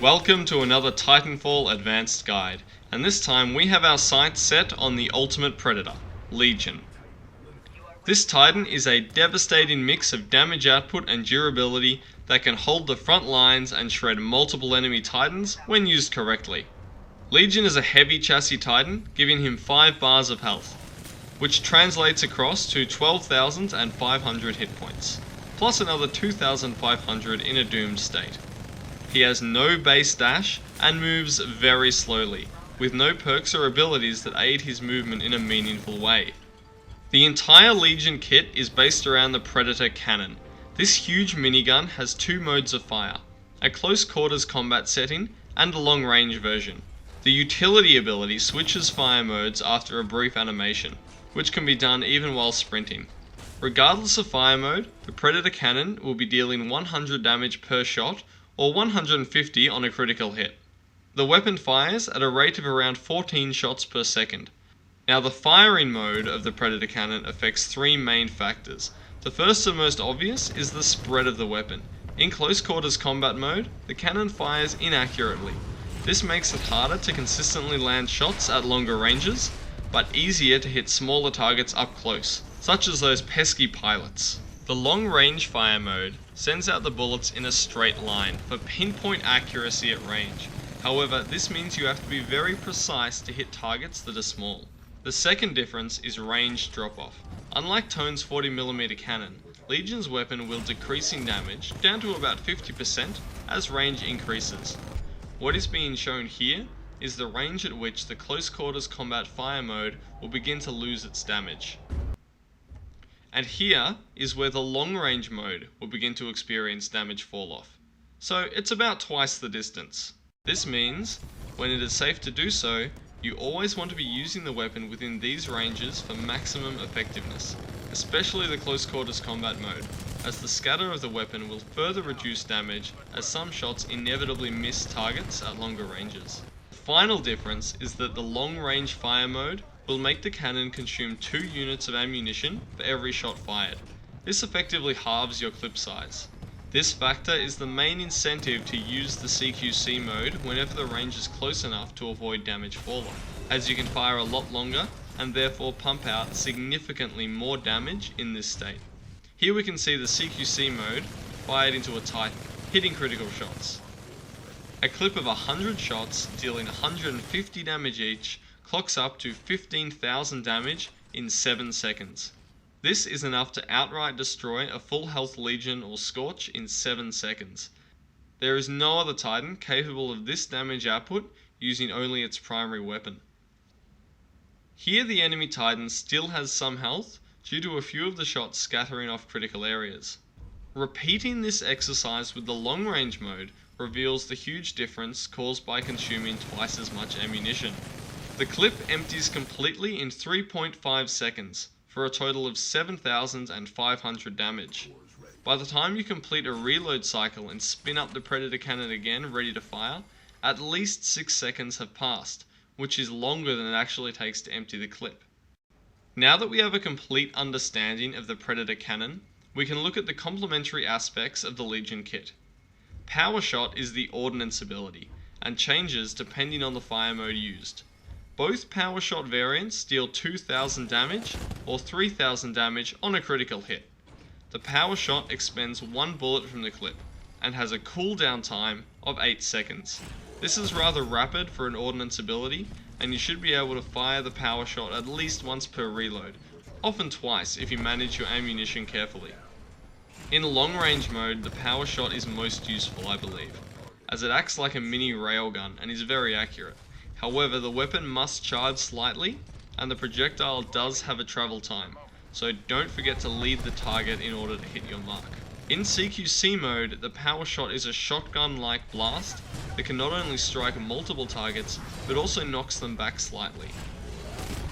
Welcome to another Titanfall Advanced Guide, and this time we have our sights set on the ultimate predator, Legion. This Titan is a devastating mix of damage output and durability that can hold the front lines and shred multiple enemy Titans when used correctly. Legion is a heavy chassis Titan, giving him 5 bars of health, which translates across to 12,500 hit points, plus another 2,500 in a doomed state. He has no base dash and moves very slowly, with no perks or abilities that aid his movement in a meaningful way. The entire Legion kit is based around the Predator Cannon. This huge minigun has 2 modes of fire, a close quarters combat setting and a long range version. The utility ability switches fire modes after a brief animation, which can be done even while sprinting. Regardless of fire mode, the Predator Cannon will be dealing 100 damage per shot or 150 on a critical hit. The weapon fires at a rate of around 14 shots per second. Now the firing mode of the Predator Cannon affects 3 main factors. The first and most obvious is the spread of the weapon. In close quarters combat mode, the cannon fires inaccurately. This makes it harder to consistently land shots at longer ranges, but easier to hit smaller targets up close, such as those pesky pilots. The long range fire mode sends out the bullets in a straight line for pinpoint accuracy at range. However, this means you have to be very precise to hit targets that are small. The second difference is range drop-off. Unlike Tone's 40mm cannon, Legion's weapon will decrease in damage down to about 50% as range increases. What is being shown here is the range at which the close quarters combat fire mode will begin to lose its damage. And here is where the long range mode will begin to experience damage fall off. So it's about twice the distance. This means, when it is safe to do so, you always want to be using the weapon within these ranges for maximum effectiveness, especially the close quarters combat mode, as the scatter of the weapon will further reduce damage as some shots inevitably miss targets at longer ranges. The final difference is that the long range fire mode will make the cannon consume 2 units of ammunition for every shot fired. This effectively halves your clip size. This factor is the main incentive to use the CQC mode whenever the range is close enough to avoid damage fall-off, as you can fire a lot longer and therefore pump out significantly more damage in this state. Here we can see the CQC mode fired into a Titan, hitting critical shots. A clip of 100 shots dealing 150 damage each clocks up to 15,000 damage in 7 seconds. This is enough to outright destroy a full health Legion or Scorch in 7 seconds. There is no other Titan capable of this damage output using only its primary weapon. Here the enemy Titan still has some health due to a few of the shots scattering off critical areas. Repeating this exercise with the long range mode reveals the huge difference caused by consuming twice as much ammunition. The clip empties completely in 3.5 seconds, for a total of 7,500 damage. By the time you complete a reload cycle and spin up the Predator Cannon again ready to fire, at least 6 seconds have passed, which is longer than it actually takes to empty the clip. Now that we have a complete understanding of the Predator Cannon, we can look at the complementary aspects of the Legion kit. Power Shot is the ordnance ability, and changes depending on the fire mode used. Both Power Shot variants deal 2,000 damage or 3,000 damage on a critical hit. The Power Shot expends 1 bullet from the clip and has a cooldown time of 8 seconds. This is rather rapid for an ordnance ability, and you should be able to fire the Power Shot at least once per reload, often twice if you manage your ammunition carefully. In long range mode, the Power Shot is most useful, I believe, as it acts like a mini railgun and is very accurate. However, the weapon must charge slightly, and the projectile does have a travel time, so don't forget to lead the target in order to hit your mark. In CQC mode, the Power Shot is a shotgun-like blast that can not only strike multiple targets, but also knocks them back slightly.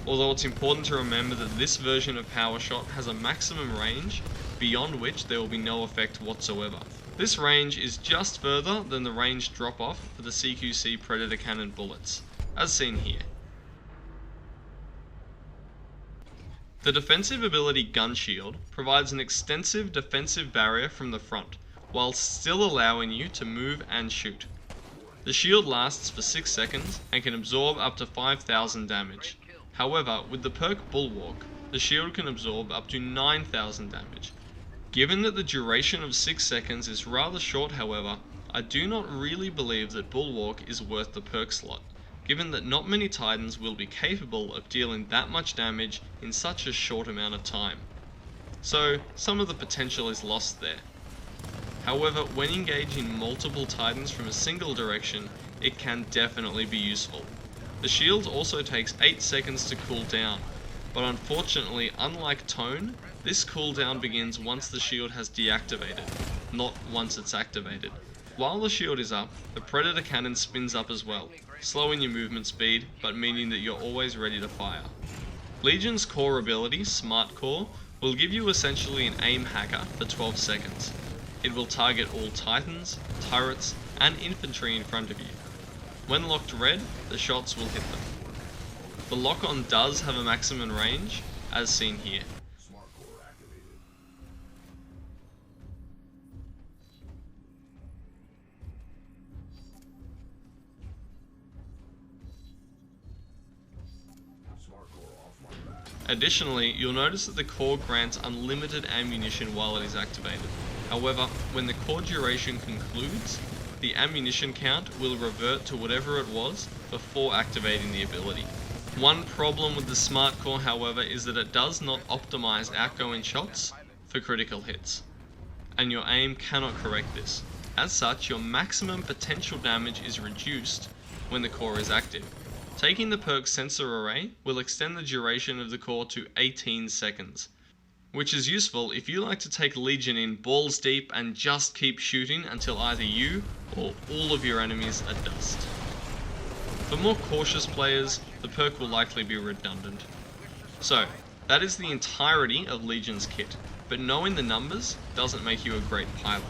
Although it's important to remember that this version of Power Shot has a maximum range, beyond which there will be no effect whatsoever. This range is just further than the range drop-off for the CQC Predator Cannon bullets, as seen here. The defensive ability Gun Shield provides an extensive defensive barrier from the front, while still allowing you to move and shoot. The shield lasts for 6 seconds and can absorb up to 5,000 damage. However, with the perk Bulwark, the shield can absorb up to 9,000 damage. Given that the duration of 6 seconds is rather short, however, I do not really believe that Bulwark is worth the perk slot, given that not many Titans will be capable of dealing that much damage in such a short amount of time. So, some of the potential is lost there. However, when engaging multiple Titans from a single direction, it can definitely be useful. The shield also takes 8 seconds to cool down, but unfortunately, unlike Tone, this cooldown begins once the shield has deactivated, not once it's activated. While the shield is up, the Predator Cannon spins up as well, slowing your movement speed, but meaning that you're always ready to fire. Legion's core ability, Smart Core, will give you essentially an aim hacker for 12 seconds. It will target all Titans, turrets, and infantry in front of you. When locked red, the shots will hit them. The lock-on does have a maximum range, as seen here. Additionally, you'll notice that the core grants unlimited ammunition while it is activated. However, when the core duration concludes, the ammunition count will revert to whatever it was before activating the ability. One problem with the Smart Core, however, is that it does not optimize outgoing shots for critical hits, and your aim cannot correct this. As such, your maximum potential damage is reduced when the core is active. Taking the perk Sensor Array will extend the duration of the core to 18 seconds, which is useful if you like to take Legion in balls deep and just keep shooting until either you or all of your enemies are dust. For more cautious players, the perk will likely be redundant. So, that is the entirety of Legion's kit, but knowing the numbers doesn't make you a great pilot.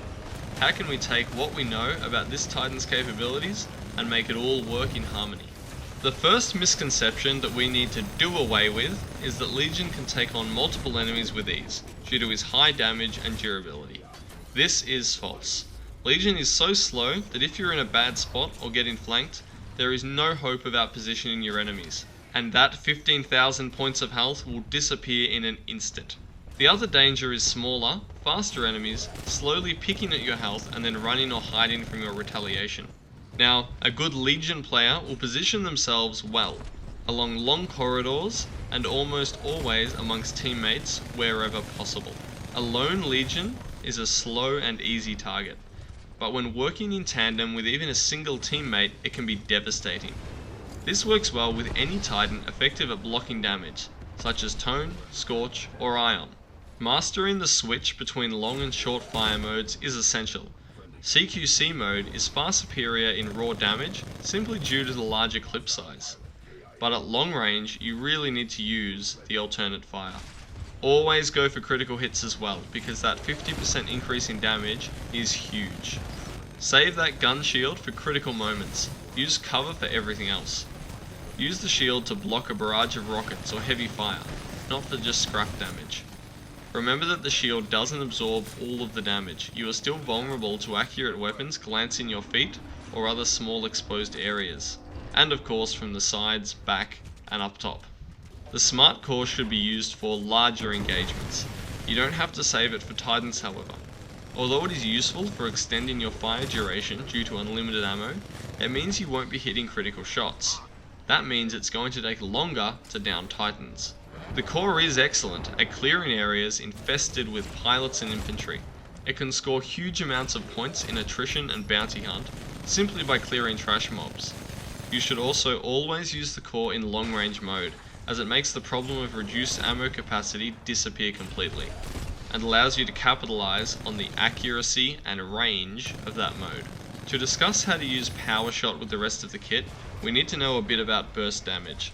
How can we take what we know about this Titan's capabilities and make it all work in harmony? The first misconception that we need to do away with is that Legion can take on multiple enemies with ease, due to his high damage and durability. This is false. Legion is so slow that if you're in a bad spot or getting flanked, there is no hope of outpositioning your enemies, and that 15,000 points of health will disappear in an instant. The other danger is smaller, faster enemies slowly picking at your health and then running or hiding from your retaliation. Now, a good Legion player will position themselves well, along long corridors and almost always amongst teammates wherever possible. A lone Legion is a slow and easy target, but when working in tandem with even a single teammate, it can be devastating. This works well with any Titan effective at blocking damage, such as Tone, Scorch, or Ion. Mastering the switch between long and short fire modes is essential. CQC mode is far superior in raw damage simply due to the larger clip size, but at long range you really need to use the alternate fire. Always go for critical hits as well, because that 50% increase in damage is huge. Save that gun shield for critical moments, use cover for everything else. Use the shield to block a barrage of rockets or heavy fire, not for just scrap damage. Remember that the shield doesn't absorb all of the damage. You are still vulnerable to accurate weapons glancing your feet or other small exposed areas, and of course from the sides, back, and up top. The Smart Core should be used for larger engagements. You don't have to save it for Titans, however. Although it is useful for extending your fire duration due to unlimited ammo, it means you won't be hitting critical shots. That means it's going to take longer to down Titans. The core is excellent at clearing areas infested with pilots and infantry. It can score huge amounts of points in attrition and bounty hunt, simply by clearing trash mobs. You should also always use the core in long range mode, as it makes the problem of reduced ammo capacity disappear completely, and allows you to capitalize on the accuracy and range of that mode. To discuss how to use Power Shot with the rest of the kit, we need to know a bit about burst damage.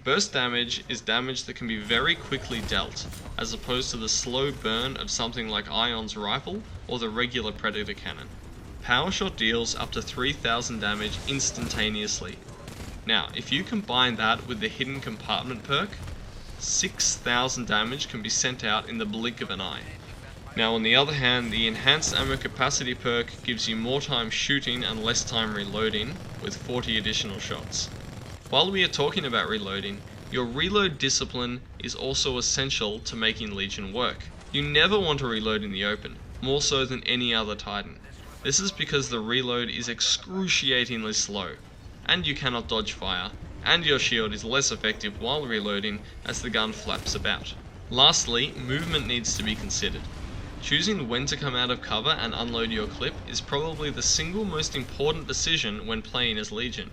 Burst damage is damage that can be very quickly dealt, as opposed to the slow burn of something like Ion's rifle or the regular Predator Cannon. Power Shot deals up to 3,000 damage instantaneously. Now, if you combine that with the Hidden Compartment perk, 6,000 damage can be sent out in the blink of an eye. Now on the other hand, the Enhanced Ammo Capacity perk gives you more time shooting and less time reloading, with 40 additional shots. While we are talking about reloading, your reload discipline is also essential to making Legion work. You never want to reload in the open, more so than any other Titan. This is because the reload is excruciatingly slow, and you cannot dodge fire, and your shield is less effective while reloading as the gun flaps about. Lastly, movement needs to be considered. Choosing when to come out of cover and unload your clip is probably the single most important decision when playing as Legion.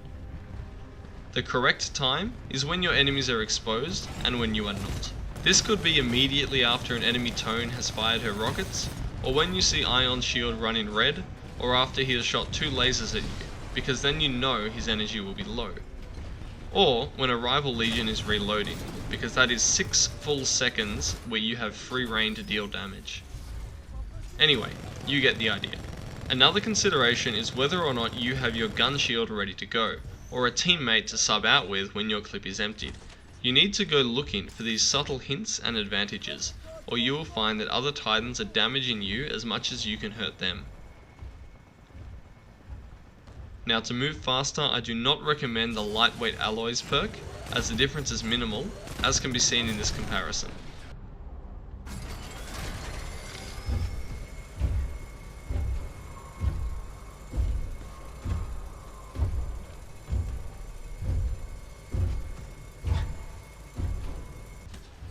The correct time is when your enemies are exposed and when you are not. This could be immediately after an enemy Tone has fired her rockets, or when you see Ion's shield run in red, or after he has shot 2 lasers at you, because then you know his energy will be low. Or when a rival Legion is reloading, because that is 6 full seconds where you have free reign to deal damage. Anyway, you get the idea. Another consideration is whether or not you have your gun shield ready to go, or a teammate to sub out with when your clip is emptied. You need to go looking for these subtle hints and advantages, or you will find that other Titans are damaging you as much as you can hurt them. Now to move faster, I do not recommend the Lightweight Alloys perk, as the difference is minimal, as can be seen in this comparison.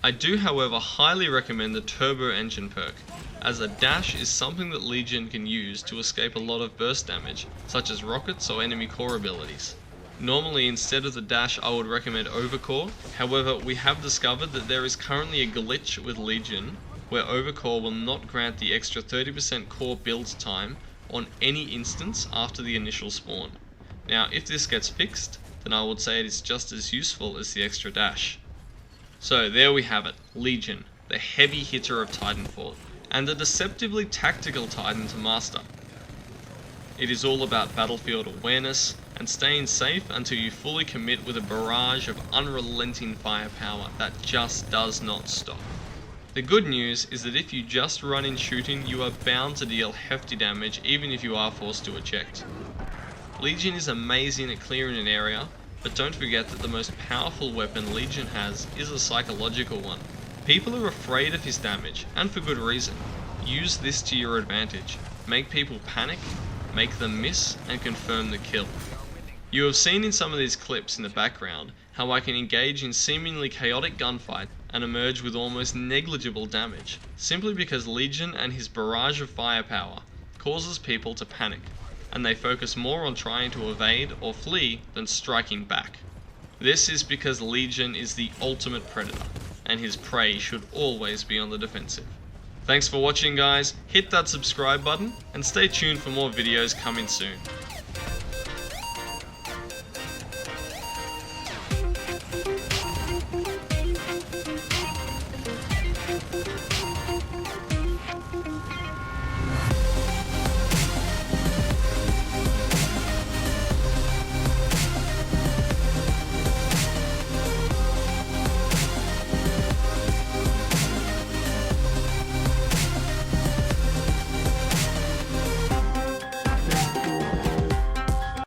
I do however highly recommend the Turbo Engine perk, as a dash is something that Legion can use to escape a lot of burst damage, such as rockets or enemy core abilities. Normally instead of the dash I would recommend overcore, however we have discovered that there is currently a glitch with Legion where overcore will not grant the extra 30% core build time on any instance after the initial spawn. Now if this gets fixed, then I would say it is just as useful as the extra dash. So there we have it, Legion, the heavy hitter of Titanfall, and a deceptively tactical Titan to master. It is all about battlefield awareness and staying safe until you fully commit with a barrage of unrelenting firepower that just does not stop. The good news is that if you just run in shooting, you are bound to deal hefty damage even if you are forced to eject. Legion is amazing at clearing an area, but don't forget that the most powerful weapon Legion has is a psychological one. People are afraid of his damage, and for good reason. Use this to your advantage. Make people panic, make them miss, and confirm the kill. You have seen in some of these clips in the background how I can engage in seemingly chaotic gunfight and emerge with almost negligible damage, simply because Legion and his barrage of firepower causes people to panic, and they focus more on trying to evade or flee than striking back. This is because Legion is the ultimate predator, and his prey should always be on the defensive. Thanks for watching guys, hit that subscribe button, and stay tuned for more videos coming soon.